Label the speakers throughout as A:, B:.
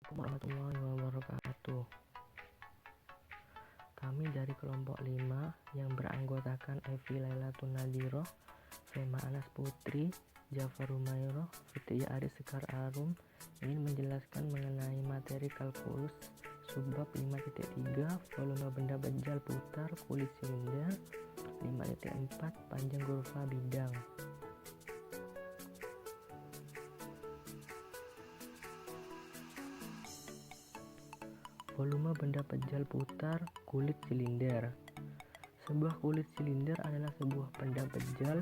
A: Assalamualaikum warahmatullahi wabarakatuh. Kami dari kelompok 5 yang beranggotakan Evi Lailatun Nadiroh, Fema Anas Putri, Jafar Rumairo, Fitria Aris Sekar Arum ingin menjelaskan mengenai materi kalkulus subbab 5.3 volume benda bejal putar kulit silinder, 5.4 panjang kurva bidang. Volume benda bejal putar kulit silinder. Sebuah kulit silinder adalah sebuah benda bejal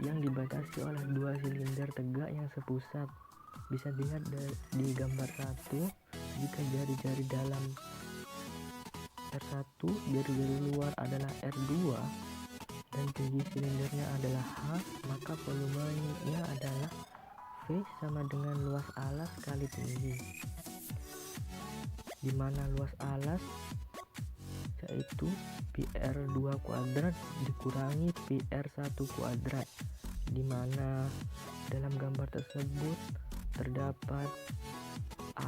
A: yang dibatasi oleh dua silinder tegak yang sepusat. Bisa dilihat di gambar 1, jika jari-jari dalam R1, jari-jari luar adalah R2, dan tinggi silindernya adalah H, maka volumenya adalah V sama dengan luas alas kali tinggi, di mana luas alas yaitu PR2 kuadrat dikurangi PR1 kuadrat, di mana dalam gambar tersebut terdapat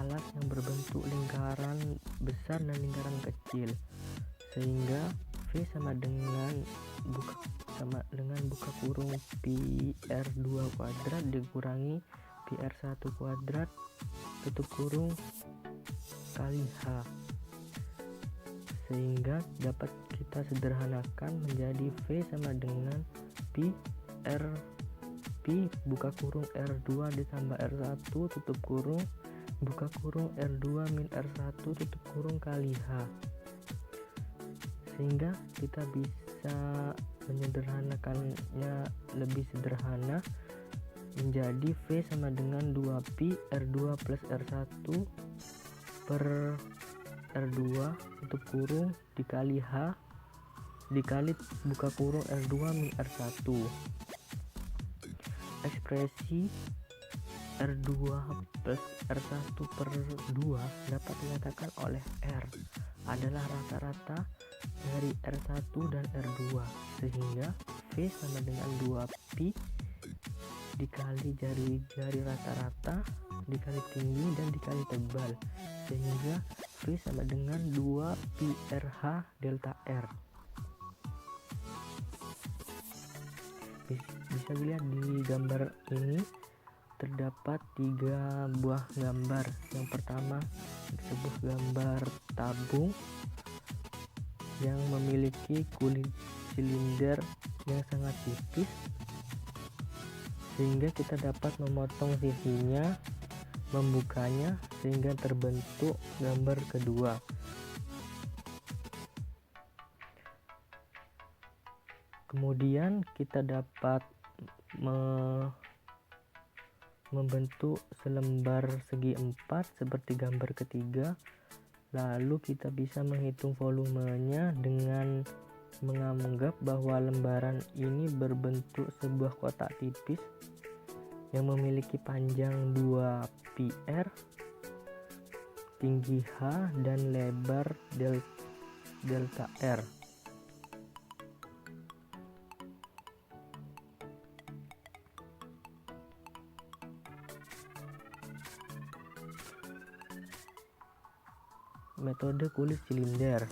A: alas yang berbentuk lingkaran besar dan lingkaran kecil, sehingga V sama dengan buka kurung PR2 kuadrat dikurangi PR1 kuadrat tutup kurung kali H, sehingga dapat kita sederhanakan menjadi V sama dengan P buka kurung R2 ditambah R1 tutup kurung buka kurung R2 min R1 tutup kurung kali H, sehingga kita bisa menyederhanakannya lebih sederhana menjadi V sama dengan 2Pi R2 plus R1 per R2 tutup kurung dikali H dikali buka kurung R2 min R1. Ekspresi R2 plus R1 per 2 dapat dinyatakan oleh R adalah rata-rata dari R1 dan R2, sehingga V sama dengan 2Pi dikali jari-jari rata-rata dikali tinggi dan dikali tebal, sehingga V sama dengan 2Pi RH delta R. Bisa dilihat di gambar ini terdapat 3 buah gambar. Yang pertama sebuah gambar tabung yang memiliki kulit silinder yang sangat tipis, sehingga kita dapat memotong sisinya, membukanya sehingga terbentuk gambar kedua. Kemudian kita dapat membentuk selembar segi 4 seperti gambar ketiga. Lalu kita bisa menghitung volumenya dengan menganggap bahwa lembaran ini berbentuk sebuah kotak tipis yang memiliki panjang 2πr, tinggi H, dan lebar delta R. Metode kulit silinder.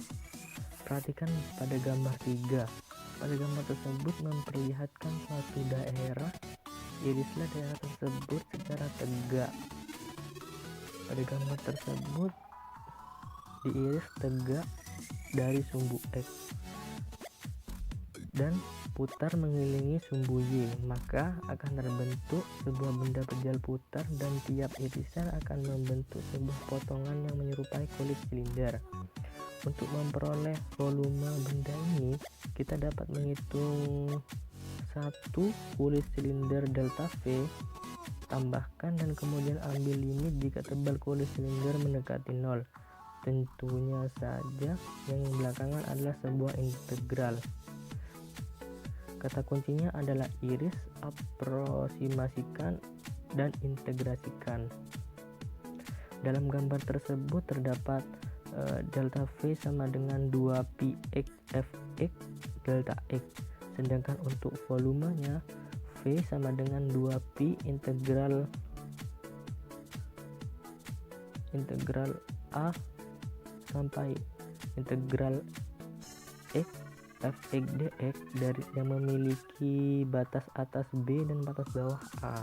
A: Perhatikan pada gambar 3. Pada gambar tersebut memperlihatkan suatu daerah. Irislah daerah tersebut secara tegak. Pada gambar tersebut diiris tegak dari sumbu X dan putar mengelilingi sumbu Y, maka akan terbentuk sebuah benda bejal putar dan tiap irisan akan membentuk sebuah potongan yang menyerupai kulit silinder. Untuk memperoleh volume benda ini, kita dapat menghitung 1 kulit silinder delta V, tambahkan dan kemudian ambil limit jika tebal kulit silinder mendekati 0. Tentunya saja yang belakangan adalah sebuah integral. Kata kuncinya adalah iris, aproksimasikan, dan integrasikan. Dalam gambar tersebut terdapat delta V sama dengan 2Pi X Fx delta X, sedangkan untuk volumenya V sama dengan 2Pi integral integral A sampai integral X fx dx dari yang memiliki batas atas B dan batas bawah A.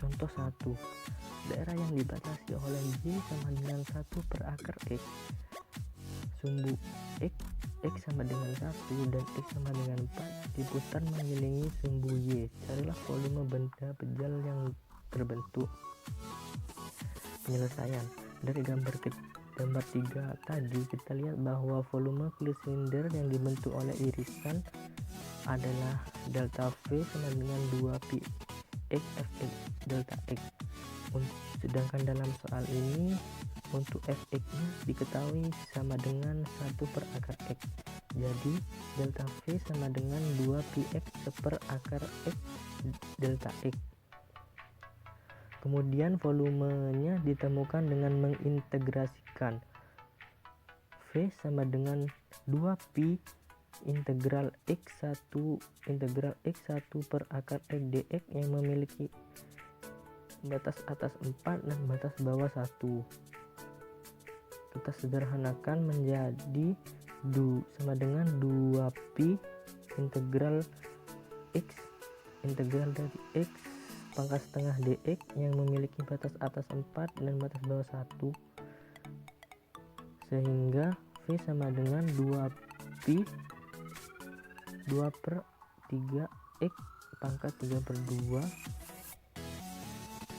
A: Contoh 1. Daerah yang dibatasi oleh Y sama dengan 1 per akar X. Sumbu X sama dengan 1 dan X sama dengan 4 diputar mengelilingi sumbu Y. Carilah volume benda pejal yang terbentuk. Penyelesaian. Dari gambar 3 tadi kita lihat bahwa volume kulit silinder yang dibentuk oleh irisan adalah delta V sama dengan 2pi X fx delta X. Sedangkan dalam soal ini untuk fx nya diketahui sama dengan 1 per akar X. Jadi delta V sama dengan 2pi X per akar X delta X. Kemudian volumenya ditemukan dengan mengintegrasikan V sama dengan 2pi integral X1 per akar X dx yang memiliki batas atas 4 dan batas bawah 1. Kita sederhanakan menjadi sama dengan 2pi integral X integral dari X pangkat setengah dx yang memiliki batas atas 4 dan batas bawah 1, sehingga V sama dengan 2pi 2 per 3 X pangkat 3 per 2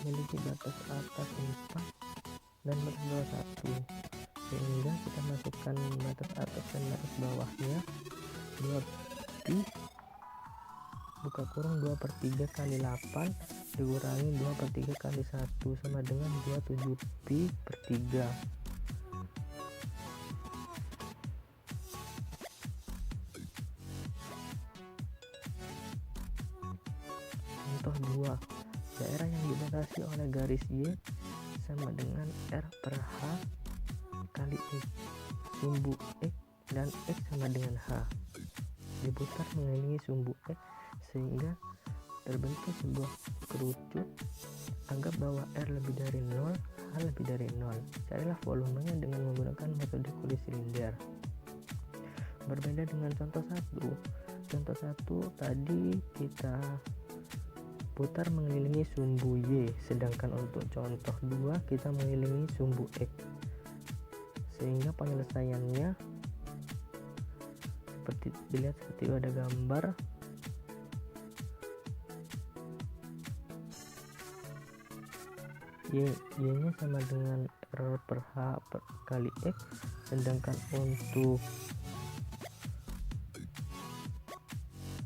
A: memiliki batas atas 4 dan batas bawah 1, sehingga kita masukkan batas atas dan batas bawahnya. 2pi buka kurung 2 per 3 kali 8 dikurangi 2 per 3 kali 1 sama dengan 27pi per 3. Contoh 2. Daerah yang dibatasi oleh garis Y sama dengan R per H kali X. Sumbu X dan X sama dengan H diputar mengelilingi sumbu X sehingga terbentuk sebuah kerucut. Anggap bahwa R lebih dari 0, H lebih dari 0. Carilah volumenya dengan menggunakan metode kulit silinder. Berbeda dengan contoh 1. Contoh 1 tadi kita putar mengelilingi sumbu Y, sedangkan untuk contoh 2 kita mengelilingi sumbu X. Sehingga penyelesaiannya seperti dilihat seperti ada gambar. Y-nya sama dengan R per H per kali X, sedangkan untuk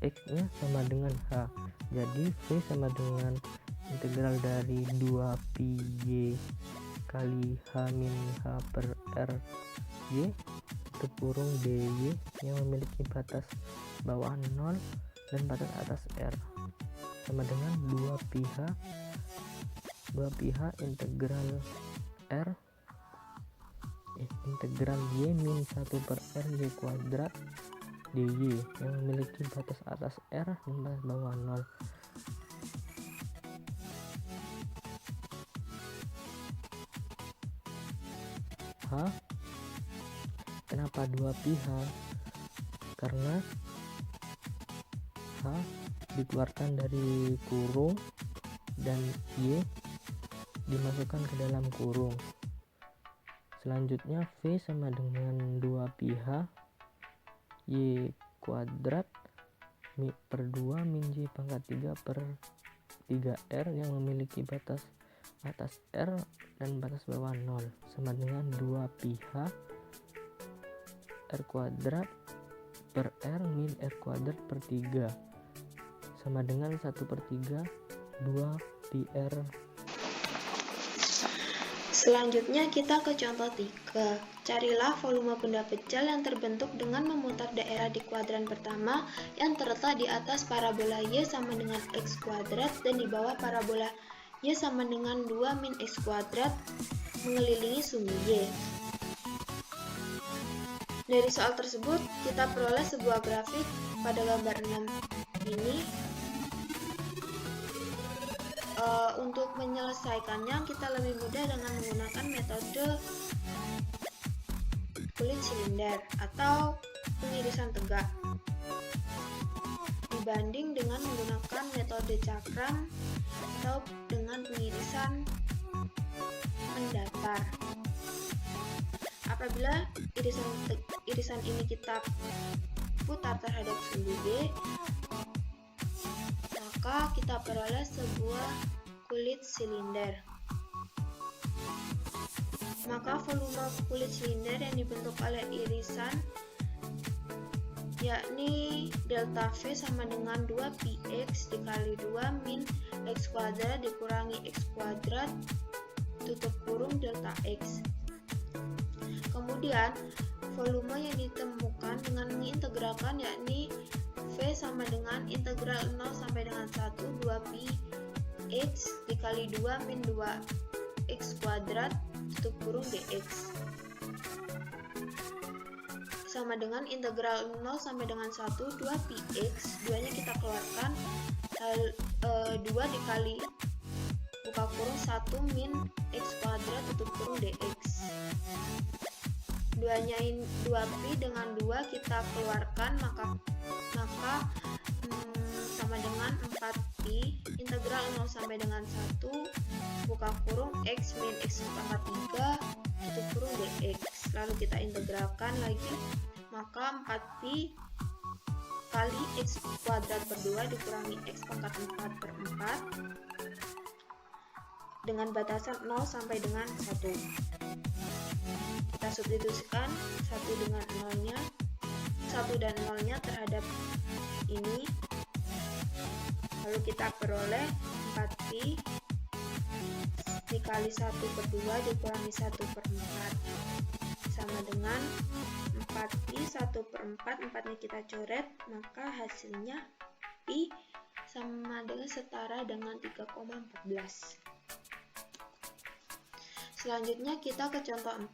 A: X-nya sama dengan H. Jadi V sama dengan integral dari 2pi Y kali H min H per R Y tutup kurung dy yang memiliki batas bawah 0 dan batas atas R sama dengan 2pi H integral R integral Y min 1 per R Y kuadrat dy yang memiliki batas atas R dan batas bawah 0. H, kenapa 2pi H? Karena H dikeluarkan dari kurung dan Y dimasukkan ke dalam kurung. Selanjutnya V sama dengan 2pi H Y kuadrat per 2 min Y pangkat 3 per 3R yang memiliki batas atas R dan batas bawah 0 sama dengan 2pi H R kuadrat per R min R kuadrat per 3 sama dengan 1 per 3 2pi R.
B: Selanjutnya kita ke contoh 3. Carilah volume benda pejal yang terbentuk dengan memutar daerah di kuadran pertama yang terletak di atas parabola Y sama dengan X kuadrat dan di bawah parabola Y sama dengan 2 min X kuadrat mengelilingi sumbu Y. Dari soal tersebut, kita peroleh sebuah grafik pada gambar 6 ini. Untuk menyelesaikannya, kita lebih mudah dengan menggunakan metode kulit silinder atau pengirisan tegak dibanding dengan menggunakan metode cakram atau dengan pengirisan mendatar. Apabila irisan ini kita putar terhadap sumbu B, maka kita peroleh sebuah kulit silinder. Maka volume kulit silinder yang dibentuk oleh irisan yakni delta V sama dengan 2πx dikali 2 min x kuadrat dikurangi x kuadrat tutup kurung delta x. Kemudian volume yang ditemukan dengan mengintegralkan yakni V sama dengan integral 0 sampai dengan 1 2π x dikali 2 min 2x kuadrat tutup kurung dx sama dengan integral 0 sampai dengan 1 2πx, 2 nya kita keluarkan, 2 dikali buka kurung 1 min x kuadrat tutup kurung dx. 2π dengan 2 kita keluarkan, maka sama dengan 4π integral 0 sampai dengan 1 buka kurung x min x pangkat 3 tutup kurung dx. Lalu kita integralkan lagi, maka 4π kali x kuadrat per 2 dikurangi x pangkat 4 per 4 dengan batasan 0 sampai dengan 1. Kita substitusikan 1 dengan 0-nya, 1 dan 0-nya terhadap ini. Lalu kita peroleh 4π dikali 1 per 2 dikurangi 1 per 4 sama dengan 4π 1 per 4, 4 nya kita coret, maka hasilnya π sama dengan setara dengan 3,14. Selanjutnya kita ke contoh 4.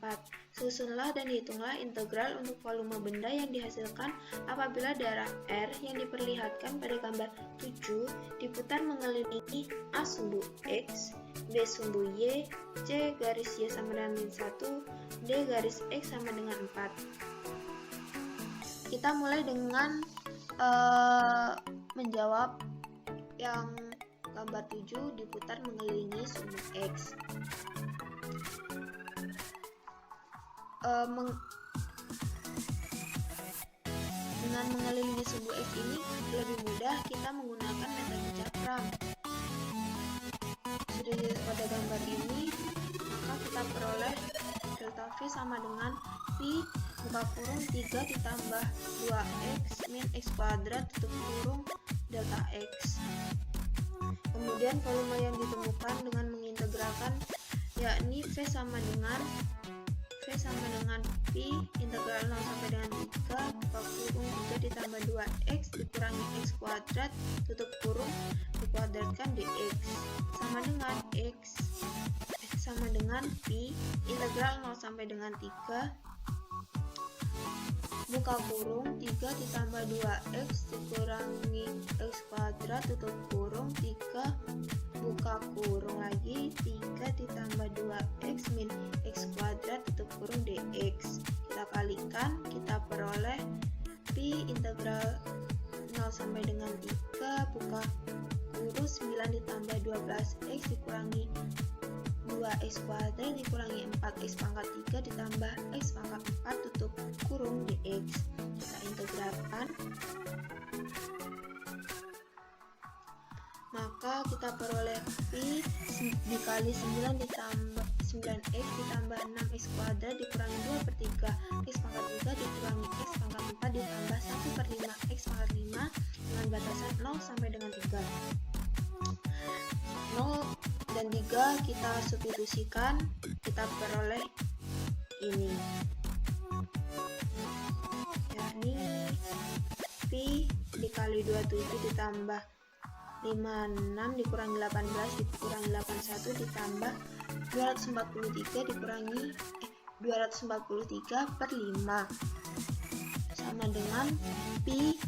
B: Susunlah dan hitunglah integral untuk volume benda yang dihasilkan apabila daerah R yang diperlihatkan pada gambar 7 diputar mengelilingi A sumbu X, B sumbu Y, C garis Y sama dengan min 1, D garis X sama dengan 4. Kita mulai dengan menjawab yang gambar 7 diputar mengelilingi sumbu X. Dengan mengelilingi sumbu X ini lebih mudah kita menggunakan metode cakram. Sudah dilihat pada gambar ini, maka kita peroleh delta V sama dengan π buka kurung 3 ditambah 2x min x kuadrat tutup kurung delta x. Kemudian volume yang ditemukan dengan mengintegralkan yakni V sama dengan π integral 0 sampai dengan 3 buka kurung 3 ditambah 2x dikurangi x kuadrat tutup kurung dikuadratkan dx sama dengan x sama dengan π integral 0 sampai dengan 3 buka kurung 3 ditambah 2x dikurangi x kuadrat tutup kurung 3 buka kurung lagi 3 ditambah 2x min x kuadrat tutup kurung dx. Kita kalikan, kita peroleh π integral 0 sampai dengan 3 buka kurung 9 ditambah 12x dikurangi 2x kuadrat dikurangi 4x pangkat 3 ditambah x pangkat 4 tutup kurung dx. Kita integralkan, maka kita peroleh π dikali 9 ditambah 9x ditambah 6x kuadrat dikurangi 2 per 3 x pangkat 3 dikurangi x pangkat 4 ditambah 1 per 5 x pangkat 5 dengan batasan 0 sampai dengan 3. 0 dan 3 kita substitusikan, kita peroleh ini, yakni π dikali 27 ditambah 56 dikurangi 18 dikurangi 81 ditambah 243 dikurangi 243 per 5 sama dengan pi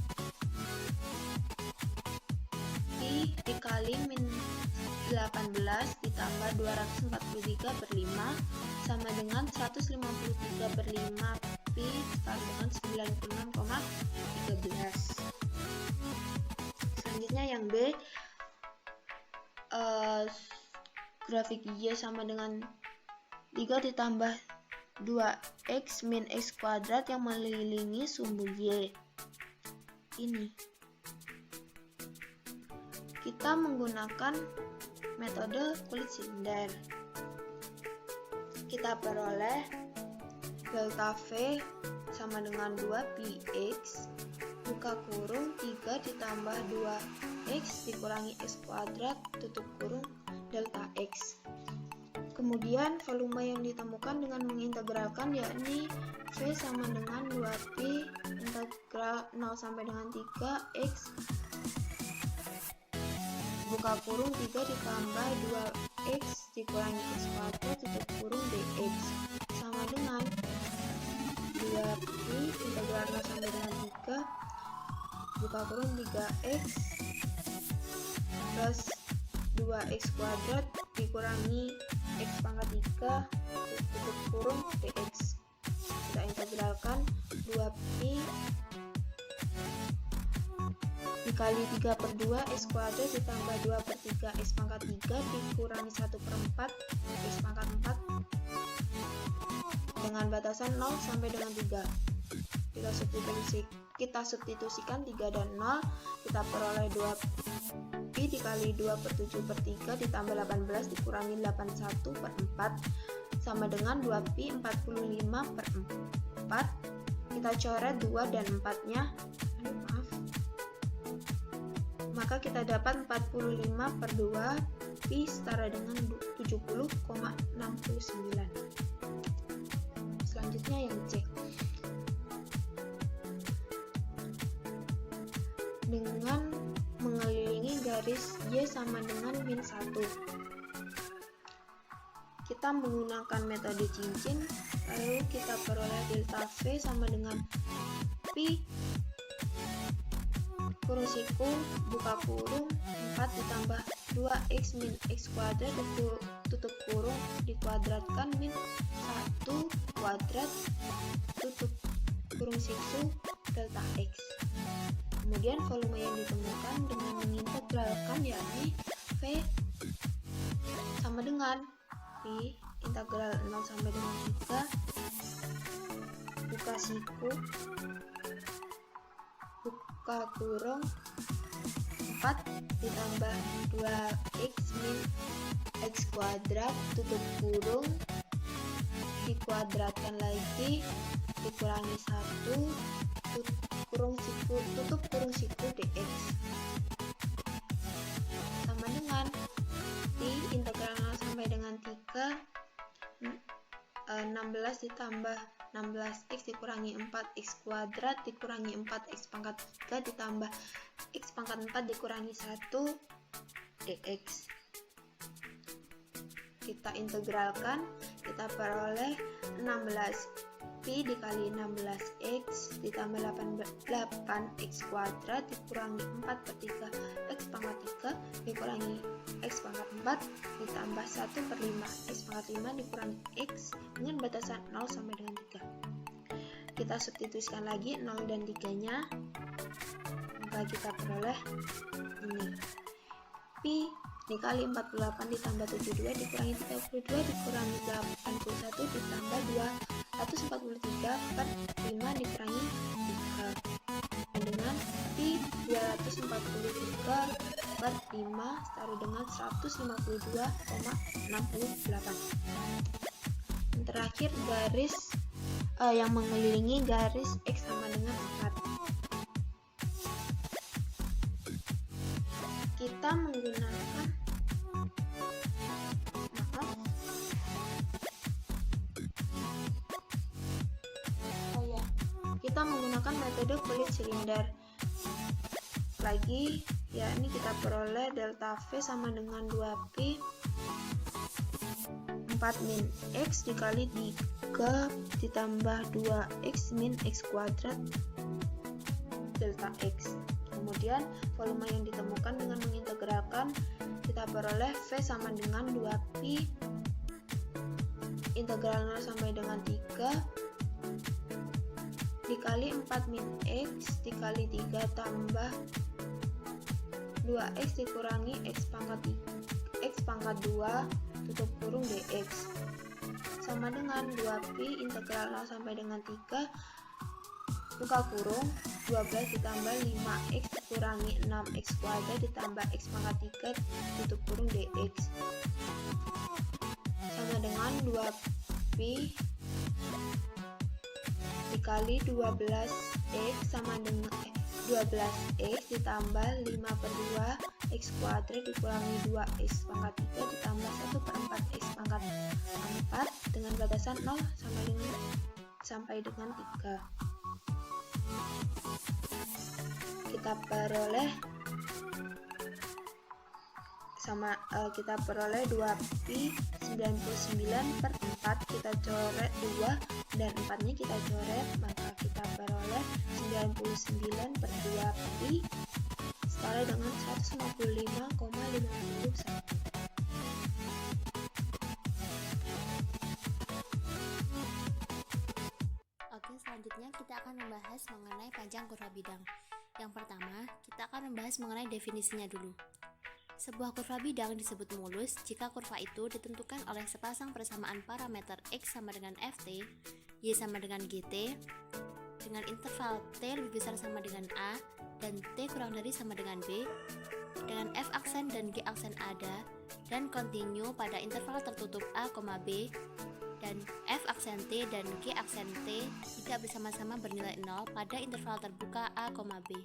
B: dikali min 18 ditambah 243 per 5 sama dengan 153 per 5 pi sama dengan 96,13. Selanjutnya yang B, grafik Y sama dengan 3 ditambah 2x min x kuadrat yang mengelilingi sumbu Y. Ini kita menggunakan metode kulit silinder. Kita peroleh delta V sama dengan 2px buka kurung 3 ditambah 2x dikurangi x kuadrat tutup kurung delta x. Kemudian volume yang ditemukan dengan mengintegralkan yakni V sama dengan 2pi integral 0 sampai dengan 3x buka kurung 3 ditambah 2x dikurangi x kuadrat tutup kurung dx sama dengan 2pi integral 0 sampai dengan 3 buka kurung 3x plus 2x kuadrat dikurangi x pangkat 3 tutup kurung dx. Kita integralkan 2pi dikali 3 per 2 x kuadrat ditambah 2 per 3 x pangkat 3 dikurangi 1 per 4 x pangkat 4 dengan batasan 0 sampai dengan 3. Kita substitusikan 3 dan 0, kita peroleh 2pi dikali 2 per 7 per 3 ditambah 18 dikurangi 81 per 4 sama dengan 2pi 45 per 4. Kita coret 2 dan 4 nya, maka kita dapat 45 per 2 pi setara dengan 70,69. Selanjutnya yang C, dengan mengelilingi garis Y sama dengan min 1. Kita menggunakan metode cincin, lalu kita peroleh delta V sama dengan pi kurung siku buka kurung 4 ditambah 2x min x kuadrat tutup kurung dikuadratkan min 1 kuadrat tutup kurung siku delta x. Kemudian volume yang ditemukan dengan mengintegralkan yakni V sama dengan pi integral 0 sampai dengan 3 buka siku buka kurung 4 ditambah 2x min x kuadrat tutup kurung dikuadratkan lagi dikurangi 1 tutup kurung siku dx sama dengan pi integral 0 sampai dengan 3 16 ditambah 16x dikurangi 4x kuadrat dikurangi 4x pangkat 3 ditambah x pangkat 4 dikurangi 1 dx. Kita integralkan, kita peroleh 16 pi dikali 16x ditambah 8x kuadrat dikurangi 4 per 3 x pangkat 3 dikurangi x pangkat 4 ditambah 1 per 5 x pangkat 5 dikurangi x dengan batasan 0 sampai dengan 3. Kita substitusikan lagi 0 dan 3 nya, maka kita peroleh ini pi dikali 48 ditambah 72 dikurangi 32 dikurangi 81 ditambah 243 per 5 dikurangi 3 dengan pi 243 per 5 setara dengan 152,68. Yang terakhir garis yang mengelilingi garis x sama dengan 4. Kita menggunakan metode kulit silinder lagi, yakni kita peroleh delta V sama dengan 2pi 4 4 min X dikali 3 ditambah 2X min X kuadrat delta X. Kemudian volume yang ditemukan dengan mengintegralkan kita peroleh V sama dengan 2pi integral 0 sampai dengan 3 dikali 4 min X dikali 3 tambah 2X dikurangi X pangkat 2 tutup kurung dx sama dengan 2pi integral 0 sampai dengan 3 buka kurung 12 ditambah 5x dikurangi 6x kuadrat ditambah x pangkat 3 tutup kurung dx sama dengan 2pi dikali 12x sama dengan 12x ditambah 5 per 2 x kuadrat dikurangi 2x pangkat 3 ditambah 1 per 4x pangkat 4 dengan batasan 0 sampai dengan 3. Kita peroleh 2pi 99 per 4 kita coret 2 dan 4 nya kita coret, maka kita peroleh 99 per 2pi setara dengan 155,51.
C: Oke, selanjutnya kita akan membahas mengenai panjang kurva bidang. Yang pertama, kita akan membahas mengenai definisinya dulu. Sebuah kurva bidang disebut mulus jika kurva itu ditentukan oleh sepasang persamaan parameter X sama dengan Ft, Y sama dengan Gt, dengan interval T lebih besar sama dengan A, dan T kurang dari sama dengan B, dengan F aksen dan G aksen ada, dan kontinu pada interval tertutup A, B, dan F aksen T dan G aksen T tidak bersama-sama bernilai 0 pada interval terbuka A, B.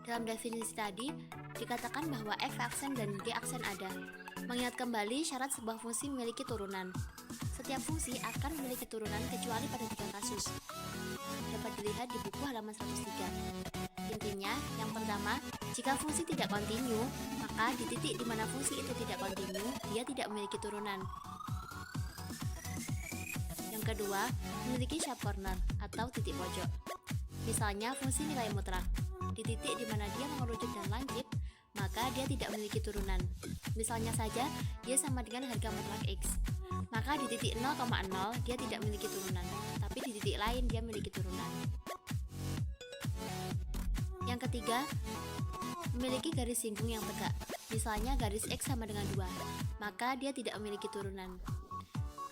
C: Dalam definisi tadi, dikatakan bahwa F aksen dan G aksen ada. Mengingat kembali syarat sebuah fungsi memiliki turunan. Setiap fungsi akan memiliki turunan kecuali pada 3 kasus. Dapat dilihat di buku halaman 103. Intinya, yang pertama, jika fungsi tidak kontinu, maka di titik di mana fungsi itu tidak kontinu, dia tidak memiliki turunan. Yang kedua, memiliki sharp corner atau titik pojok. Misalnya fungsi nilai mutlak. Di titik di mana dia mengerucut dan lancip, maka dia tidak memiliki turunan. Misalnya saja, dia sama dengan harga mutlak X. Maka di titik 0,0 dia tidak memiliki turunan, tapi di titik lain dia memiliki turunan. Yang ketiga, memiliki garis singgung yang tegak. Misalnya garis X sama dengan 2, maka dia tidak memiliki turunan.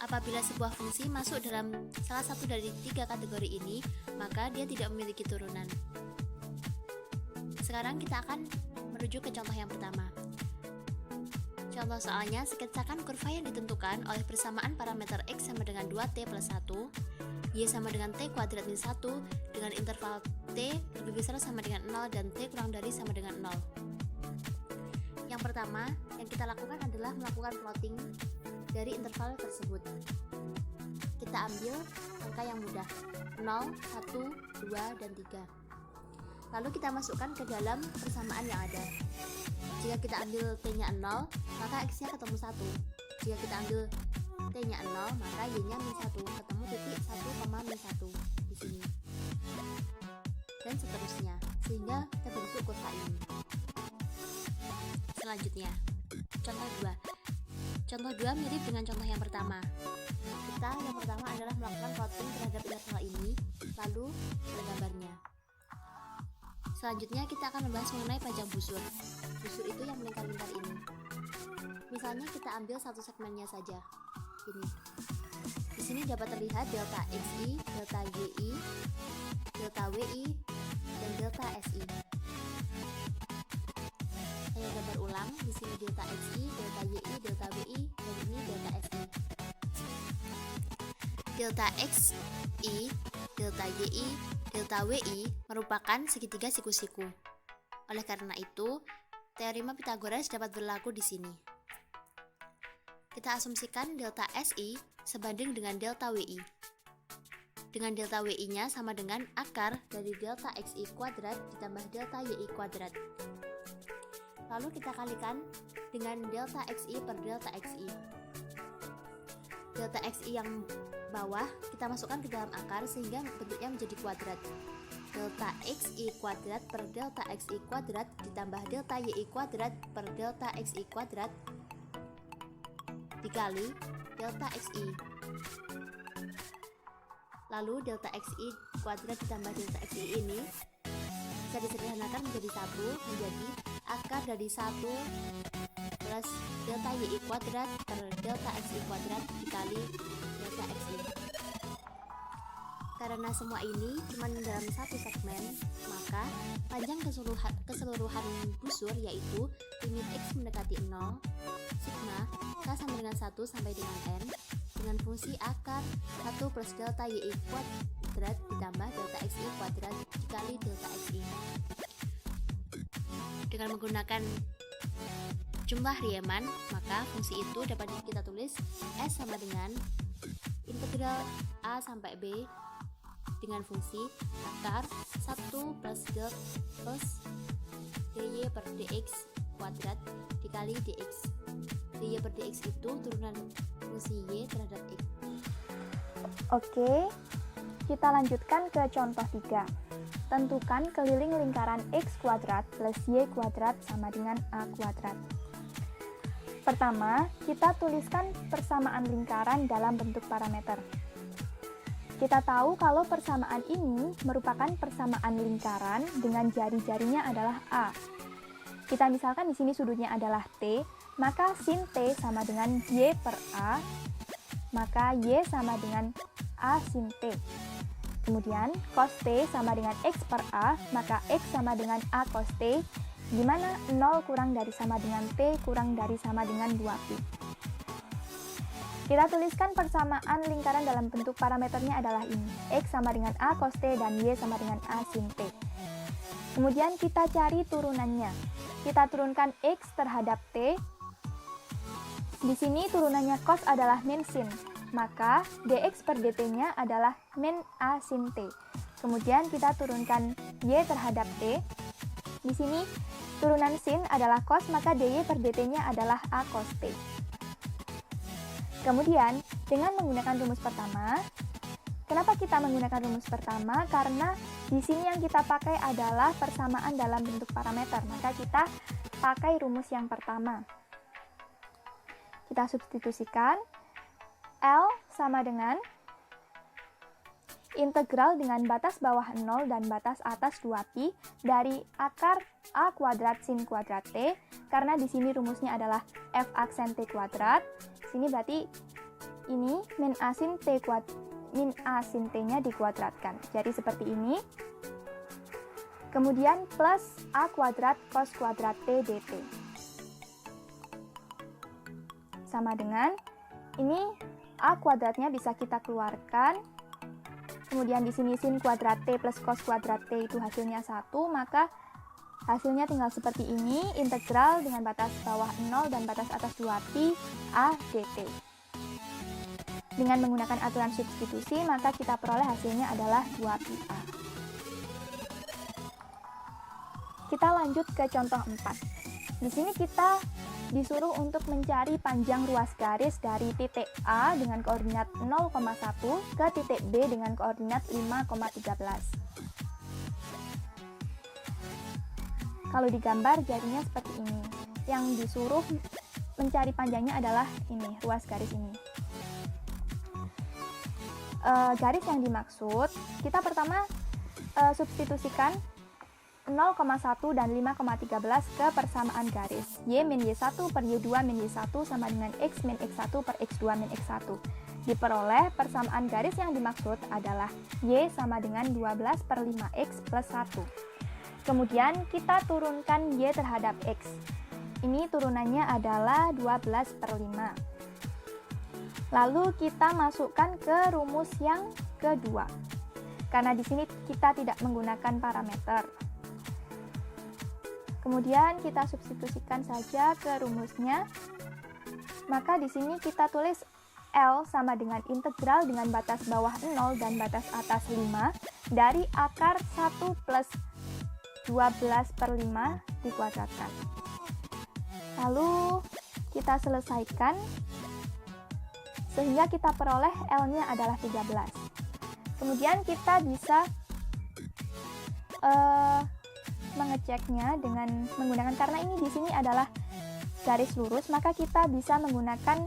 C: Apabila sebuah fungsi masuk dalam salah satu dari 3 kategori ini, maka dia tidak memiliki turunan. Sekarang kita akan merujuk ke contoh yang pertama. Contoh soalnya, sketsakan kurva yang ditentukan oleh persamaan parameter X sama dengan 2T plus 1, Y sama dengan T kuadrat min 1, dengan interval T lebih besar sama dengan 0 dan T kurang dari sama dengan 0. Yang pertama, yang kita lakukan adalah melakukan plotting dari interval tersebut. Kita ambil angka yang mudah, 0, 1, 2, dan 3. Lalu kita masukkan ke dalam persamaan yang ada. Jika kita ambil T-nya 0, maka X-nya ketemu 1. Jika kita ambil T-nya 0, maka Y-nya min 1, ketemu titik 1,-1 di sini. Dan seterusnya, sehingga terbentuk kurva ini. Selanjutnya, contoh 2. Contoh 2 mirip dengan contoh yang pertama. Yang pertama adalah melakukan plotting terhadap interval ini, lalu gambarnya. Selanjutnya kita akan membahas mengenai panjang busur. Busur itu yang melingkar-lingkar ini. Misalnya kita ambil satu segmennya saja. Ini. Di sini dapat terlihat delta XI, delta YI, delta WI, dan delta SI. Saya gambar ulang. Di sini delta XI, delta YI, delta WI, dan ini delta SI. Delta XI, delta YI, delta WI merupakan segitiga siku-siku. Oleh karena itu, teorema Pythagoras dapat berlaku di sini. Kita asumsikan delta SI sebanding dengan delta WI. Dengan delta WI-nya sama dengan akar dari delta XI kuadrat ditambah delta YI kuadrat. Lalu kita kalikan dengan delta xi per delta xi. Delta xi yang bawah kita masukkan ke dalam akar sehingga bentuknya menjadi kuadrat. Delta xi kuadrat per delta xi kuadrat ditambah delta yi kuadrat per delta xi kuadrat dikali delta xi. Lalu delta xi kuadrat ditambah delta xi ini bisa disederhanakan menjadi 1 menjadi akar dari 1 plus delta yi kuadrat per delta xi kuadrat dikali delta xi. Karena semua ini cuma dalam satu segmen, maka panjang keseluruhan busur yaitu limit x mendekati 0 sigma k sama dengan 1 sampai dengan n dengan fungsi akar 1 plus delta yi kuadrat ditambah delta xi kuadrat dikali delta xi. Dengan menggunakan jumlah Riemann, maka fungsi itu dapat kita tulis S sama dengan integral A sampai B dengan fungsi akar 1 plus dy per dx kuadrat dikali dx. dy per dx itu turunan fungsi y terhadap x.
D: Oke, kita lanjutkan ke contoh 3. Tentukan keliling lingkaran x kuadrat plus y kuadrat sama dengan a kuadrat. Pertama, kita tuliskan persamaan lingkaran dalam bentuk parameter. Kita tahu kalau persamaan ini merupakan persamaan lingkaran dengan jari-jarinya adalah a. Kita misalkan di sini sudutnya adalah t, maka sin t sama dengan y per a, maka y sama dengan a sin t. Kemudian cos t sama dengan x per a, maka x sama dengan a cos t, di mana 0 kurang dari sama dengan t kurang dari sama dengan 2pi. Kita tuliskan persamaan lingkaran dalam bentuk parameternya adalah ini, x sama dengan a cos t dan y sama dengan a sin t. Kemudian kita cari turunannya. Kita turunkan x terhadap t. Di sini turunannya cos adalah min sin, maka dx per dt-nya adalah min a sin t. Kemudian kita turunkan y terhadap t. Di sini turunan sin adalah cos, maka dy per dt-nya adalah a cos t. Kemudian dengan menggunakan rumus pertama, kenapa kita menggunakan rumus pertama? Karena di sini yang kita pakai adalah persamaan dalam bentuk parameter, maka kita pakai rumus yang pertama. Kita substitusikan L sama dengan integral dengan batas bawah 0 dan batas atas 2pi dari akar a kuadrat sin kuadrat t, karena di sini rumusnya adalah f aksen t kuadrat. Sini berarti ini min a sin t-nya dikuadratkan. Jadi seperti ini. Kemudian plus a kuadrat cos kuadrat t dt. Sama dengan ini a kuadratnya bisa kita keluarkan. Kemudian di sini sin kuadrat t plus cos kuadrat t itu hasilnya 1, maka hasilnya tinggal seperti ini, integral dengan batas bawah 0 dan batas atas 2pi a dt. Dengan menggunakan aturan substitusi, maka kita peroleh hasilnya adalah 2pi a. Kita lanjut ke contoh 4. Di sini kita disuruh untuk mencari panjang ruas garis dari titik A dengan koordinat 0,1 ke titik B dengan koordinat 5,13. Kalau digambar jadinya seperti ini. Yang disuruh mencari panjangnya adalah ini, ruas garis ini. Garis yang dimaksud, kita pertama substitusikan 0,1 dan 5,13 ke persamaan garis. Y min Y1 per Y2 min Y1 sama dengan X min X1 per X2 min X1. Diperoleh persamaan garis yang dimaksud adalah Y sama dengan 12 per 5X plus 1. Kemudian kita turunkan Y terhadap X. Ini turunannya adalah 12 per 5. Lalu kita masukkan ke rumus yang kedua. Karena di sini kita tidak menggunakan parameter. Kemudian kita substitusikan saja ke rumusnya. Maka di sini kita tulis L sama dengan integral dengan batas bawah 0 dan batas atas 5 dari akar 1 plus 12 per 5 dikuadratkan. Lalu kita selesaikan sehingga kita peroleh L-nya adalah 13. Kemudian kita bisa mengeceknya dengan menggunakan, karena ini di sini adalah garis lurus, maka kita bisa menggunakan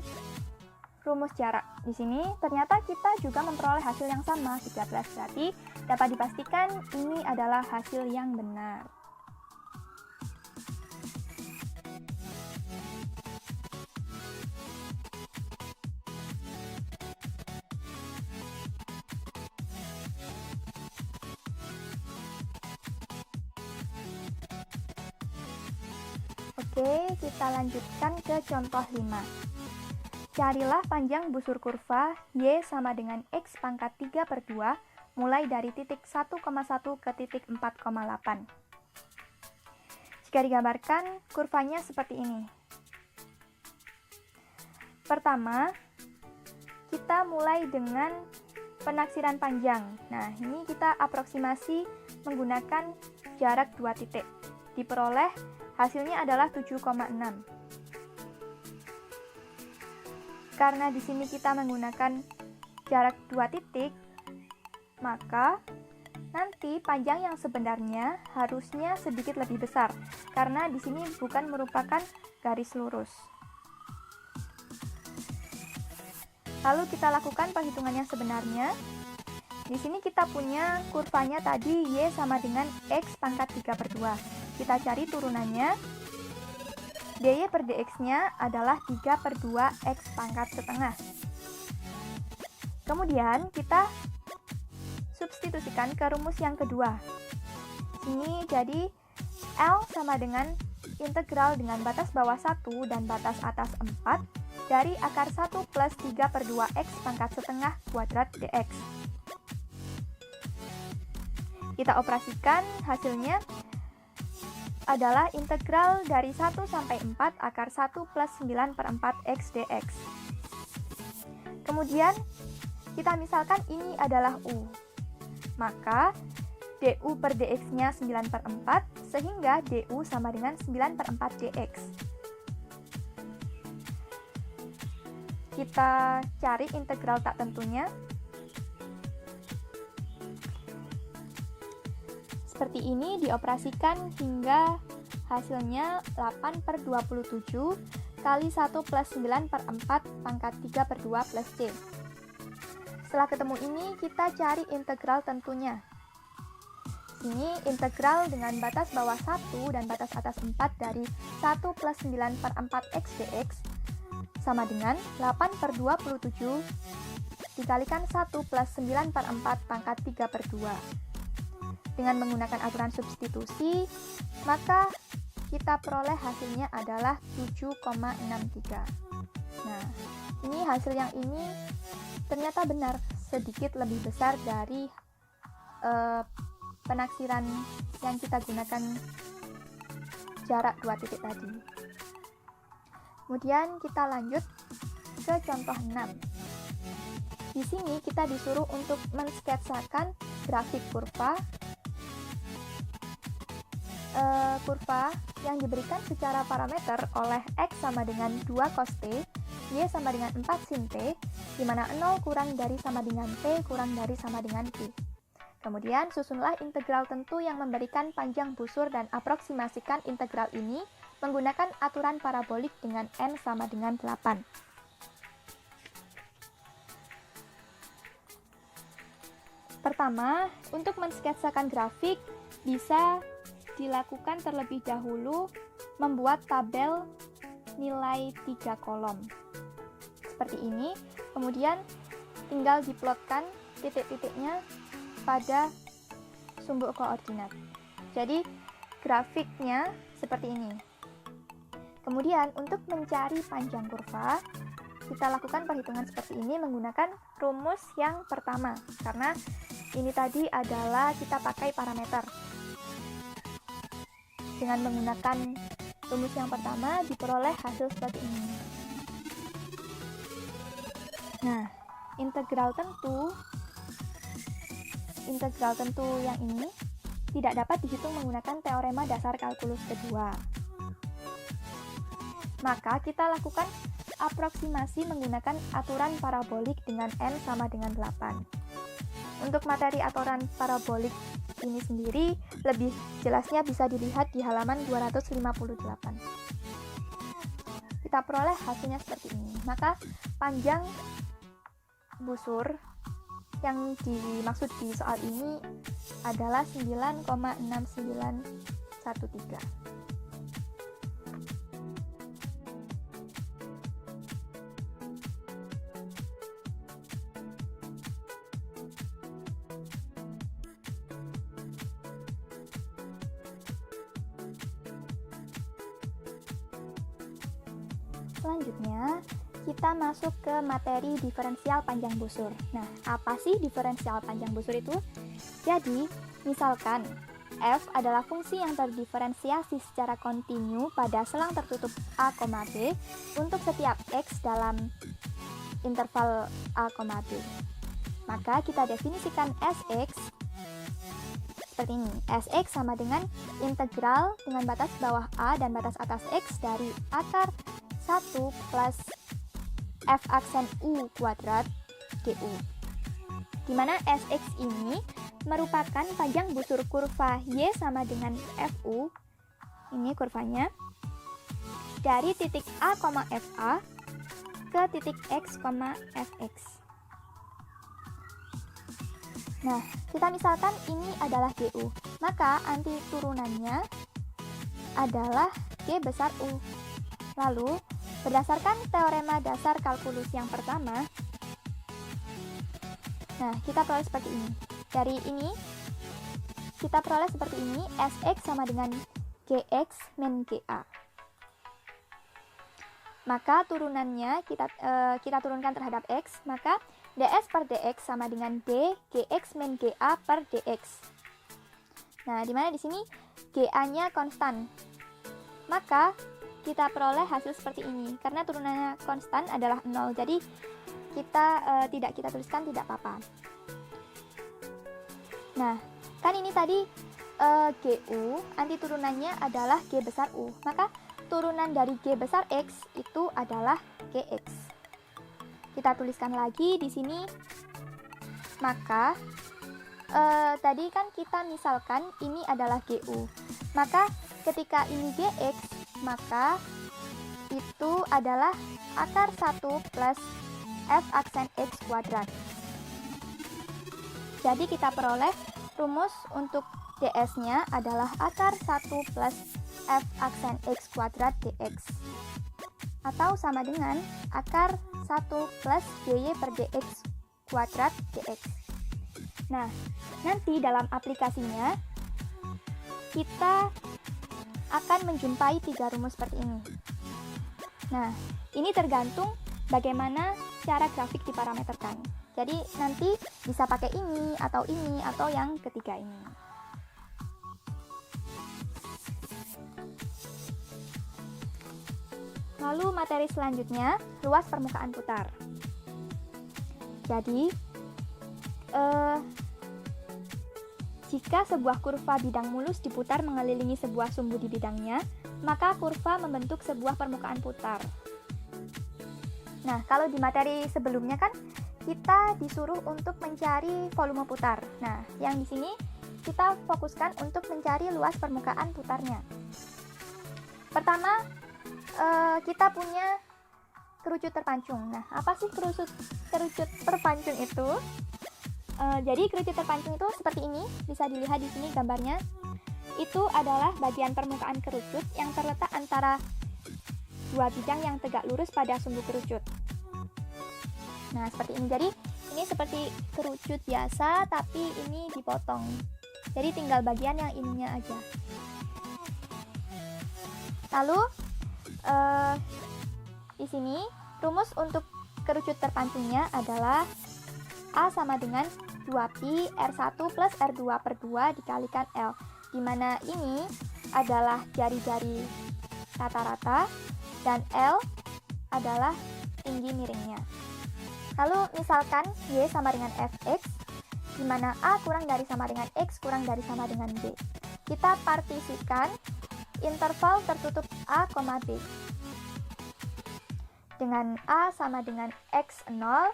D: rumus jarak. Di sini ternyata kita juga memperoleh hasil yang sama, 13. Berarti dapat dipastikan ini adalah hasil yang benar. Oke, kita lanjutkan ke contoh 5. Carilah panjang busur kurva Y sama dengan X pangkat 3/2 mulai dari titik 1,1 ke titik 4,8. Jika digambarkan, kurvanya seperti ini. Pertama, kita mulai dengan penaksiran panjang. Nah, ini kita aproksimasi menggunakan jarak 2 titik. Diperoleh hasilnya adalah 7,6. Karena di sini kita menggunakan jarak 2 titik, maka nanti panjang yang sebenarnya harusnya sedikit lebih besar, karena di sini bukan merupakan garis lurus. Lalu kita lakukan perhitungan yang sebenarnya. Di sini kita punya kurvanya tadi Y sama dengan X pangkat 3/2. Kita cari turunannya. dy per dx-nya adalah 3/2 X pangkat setengah. Kemudian kita substitusikan ke rumus yang kedua. Ini jadi L sama dengan integral dengan batas bawah 1 dan batas atas 4 dari akar 1 plus 3/2 X pangkat setengah kuadrat dx. Kita operasikan, hasilnya adalah integral dari 1 sampai 4 akar 1 plus 9/4 X dx. Kemudian kita misalkan ini adalah U. Maka du per dx-nya 9/4 sehingga du sama dengan 9/4 dx. Kita cari integral tak tentunya. Seperti ini dioperasikan hingga hasilnya 8/27 kali 1 plus 9/4 pangkat 3/2 plus C. Setelah ketemu ini, kita cari integral tentunya. Sini integral dengan batas bawah 1 dan batas atas 4 dari 1 plus 9/4 X dx sama dengan 8/27 dikalikan 1 plus 9/4 pangkat 3/2. Dengan menggunakan aturan substitusi, maka kita peroleh hasilnya adalah 7,63. Nah, ini hasil yang ini ternyata benar, sedikit lebih besar dari penaksiran yang kita gunakan jarak 2 titik tadi. Kemudian kita lanjut ke contoh 6. Di sini kita disuruh untuk mensketsakan grafik kurva yang diberikan secara parameter oleh X sama dengan 2 cos T, Y sama dengan 4 sin T, di mana 0 kurang dari sama dengan T kurang dari sama dengan Q. Kemudian susunlah integral tentu yang memberikan panjang busur dan aproksimasikan integral ini menggunakan aturan parabolik dengan N sama dengan 8. Pertama, untuk mensketsakan grafik bisa dilakukan terlebih dahulu membuat tabel nilai 3 kolom. Seperti ini, kemudian tinggal diplotkan titik-titiknya pada sumbu koordinat. Jadi, grafiknya seperti ini. Kemudian, untuk mencari panjang kurva, kita lakukan perhitungan seperti ini menggunakan rumus yang pertama, karena ini tadi adalah kita pakai parameter. Dengan menggunakan rumus yang pertama, diperoleh hasil seperti ini. Nah, integral tentu yang ini tidak dapat dihitung menggunakan teorema dasar kalkulus kedua. Maka kita lakukan aproksimasi menggunakan aturan parabolik dengan n sama dengan 8. Untuk materi aturan parabolik ini sendiri lebih jelasnya bisa dilihat di halaman 258. Kita peroleh hasilnya seperti ini. Maka panjang busur yang dimaksud di soal ini adalah 9,6913. Selanjutnya, kita masuk ke materi diferensial panjang busur. Nah, apa sih diferensial panjang busur itu? Jadi, misalkan f adalah fungsi yang terdiferensiasi secara kontinu pada selang tertutup a, b untuk setiap x dalam interval a, b. Maka kita definisikan Sx seperti ini. Sx sama dengan integral dengan batas bawah a dan batas atas x dari akar 1 plus f aksen u kuadrat gu, di mana Sx ini merupakan panjang busur kurva y sama dengan fu, ini kurvanya, dari titik a, fa ke titik x, fx. Nah, kita misalkan ini adalah gu, maka anti turunannya adalah g besar u. Lalu, berdasarkan teorema dasar kalkulus yang pertama, nah, kita peroleh seperti ini. Dari ini, kita peroleh seperti ini, Sx sama dengan Gx min Ga. Maka turunannya kita turunkan terhadap X, maka ds per dx sama dengan d Gx min Ga per dx. Nah, di mana di sini Ga-nya konstan. Maka kita peroleh hasil seperti ini. Karena turunannya konstan adalah 0, jadi kita tidak kita tuliskan tidak apa-apa. Nah, kan ini tadi Gu, anti turunannya adalah G besar U. Maka turunan dari G besar X itu adalah Gx. Kita tuliskan lagi di sini. Maka tadi kan kita misalkan ini adalah Gu. Maka ketika ini Gx, maka itu adalah akar 1 plus f aksen x kuadrat. Jadi kita peroleh rumus untuk ds-nya adalah akar 1 plus f aksen x kuadrat dx, atau sama dengan akar 1 plus dy per dx kuadrat dx. Nah, nanti dalam aplikasinya kita akan menjumpai 3 rumus seperti ini. Nah, ini tergantung bagaimana cara grafik diparameterkan. Jadi nanti bisa pakai ini atau yang ketiga ini. Lalu materi selanjutnya, luas permukaan putar. Jadi jika sebuah kurva bidang mulus diputar mengelilingi sebuah sumbu di bidangnya, maka kurva membentuk sebuah permukaan putar. Nah, kalau di materi sebelumnya kan kita disuruh untuk mencari volume putar. Nah, yang di sini kita fokuskan untuk mencari luas permukaan putarnya. Pertama, kita punya kerucut terpancung. Nah, apa sih kerucut terpancung itu? Jadi kerucut terpancung itu seperti ini, bisa dilihat di sini gambarnya. Itu adalah bagian permukaan kerucut yang terletak antara dua bidang yang tegak lurus pada sumbu kerucut. Nah, seperti ini. Jadi ini seperti kerucut biasa, tapi ini dipotong. Jadi tinggal bagian yang ininya aja. Lalu di sini rumus untuk kerucut terpancungnya adalah A sama dengan 2pi R1 plus R2 per 2 dikalikan L, di mana ini adalah jari-jari rata-rata dan L adalah tinggi miringnya. Lalu misalkan Y sama dengan Fx, di mana A kurang dari sama dengan X kurang dari sama dengan B. Kita partisikan interval tertutup A, B. dengan A sama dengan X0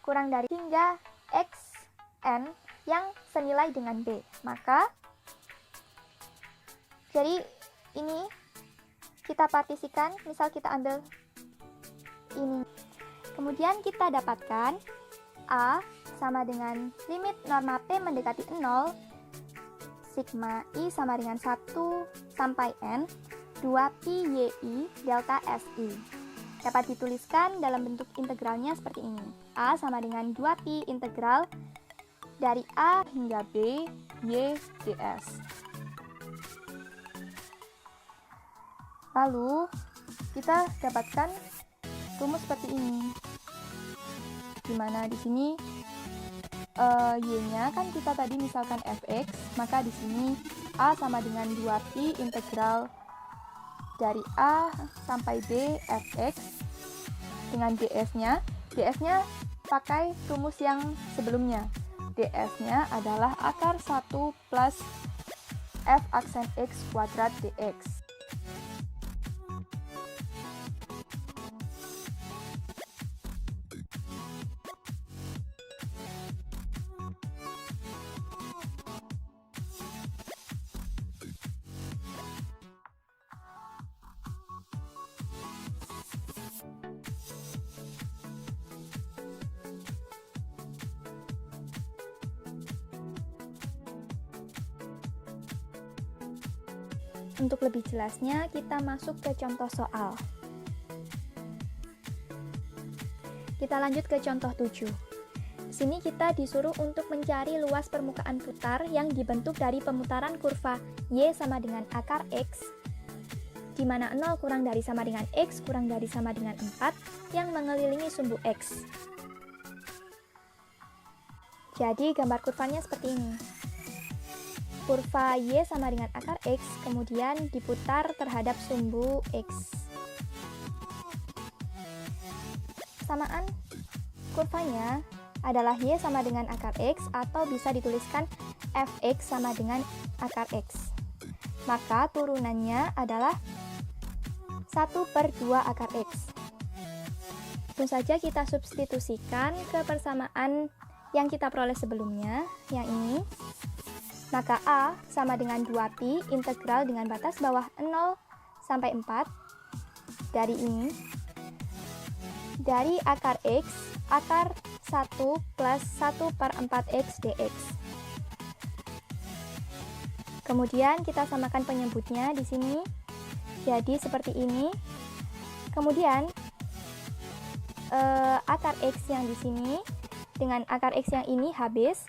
D: kurang dari hingga Xn yang senilai dengan B. Maka, jadi ini kita partisikan, misal kita ambil ini. Kemudian kita dapatkan A sama dengan limit norma P mendekati 0, sigma I sama dengan 1 sampai N, 2pi YI delta SI. Dapat dituliskan dalam bentuk integralnya seperti ini. A sama dengan 2pi integral dari A hingga B, Y ds. Lalu, kita dapatkan rumus seperti ini. Dimana di sini y-nya kan kita tadi misalkan fx, maka di sini a sama dengan 2pi integral dari a sampai b fx dengan ds-nya. ds-nya pakai rumus yang sebelumnya. ds-nya adalah akar 1 plus f aksen x kuadrat dx. Untuk lebih jelasnya, kita masuk ke contoh soal. Kita lanjut ke contoh 7. Di sini kita disuruh untuk mencari luas permukaan putar yang dibentuk dari pemutaran kurva Y sama dengan akar X, di mana 0 kurang dari sama dengan X kurang dari sama dengan 4 yang mengelilingi sumbu X. Jadi gambar kurvanya seperti ini. Kurva Y sama dengan akar X, kemudian diputar terhadap sumbu X. Samaan kurvanya adalah Y sama dengan akar X, atau bisa dituliskan Fx sama dengan akar X. Maka turunannya adalah 1/2 akar X. Langsung saja kita substitusikan ke persamaan yang kita peroleh sebelumnya, yang ini. Maka A sama dengan 2pi integral dengan batas bawah 0 sampai 4 dari ini, dari akar X, akar 1 plus 1/4x dx. Kemudian kita samakan penyebutnya di sini, jadi seperti ini. Kemudian akar X yang di sini dengan akar X yang ini habis.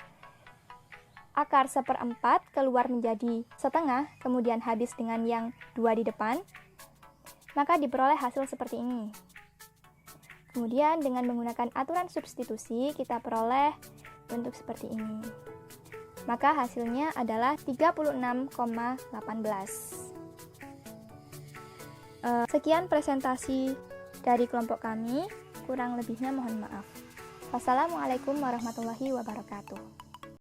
D: Akar 1/4 keluar menjadi setengah, kemudian habis dengan yang 2 di depan, maka diperoleh hasil seperti ini. Kemudian dengan menggunakan aturan substitusi, kita peroleh bentuk seperti ini. Maka hasilnya adalah 36,18. Sekian presentasi dari kelompok kami, kurang lebihnya mohon maaf. Wassalamualaikum warahmatullahi wabarakatuh.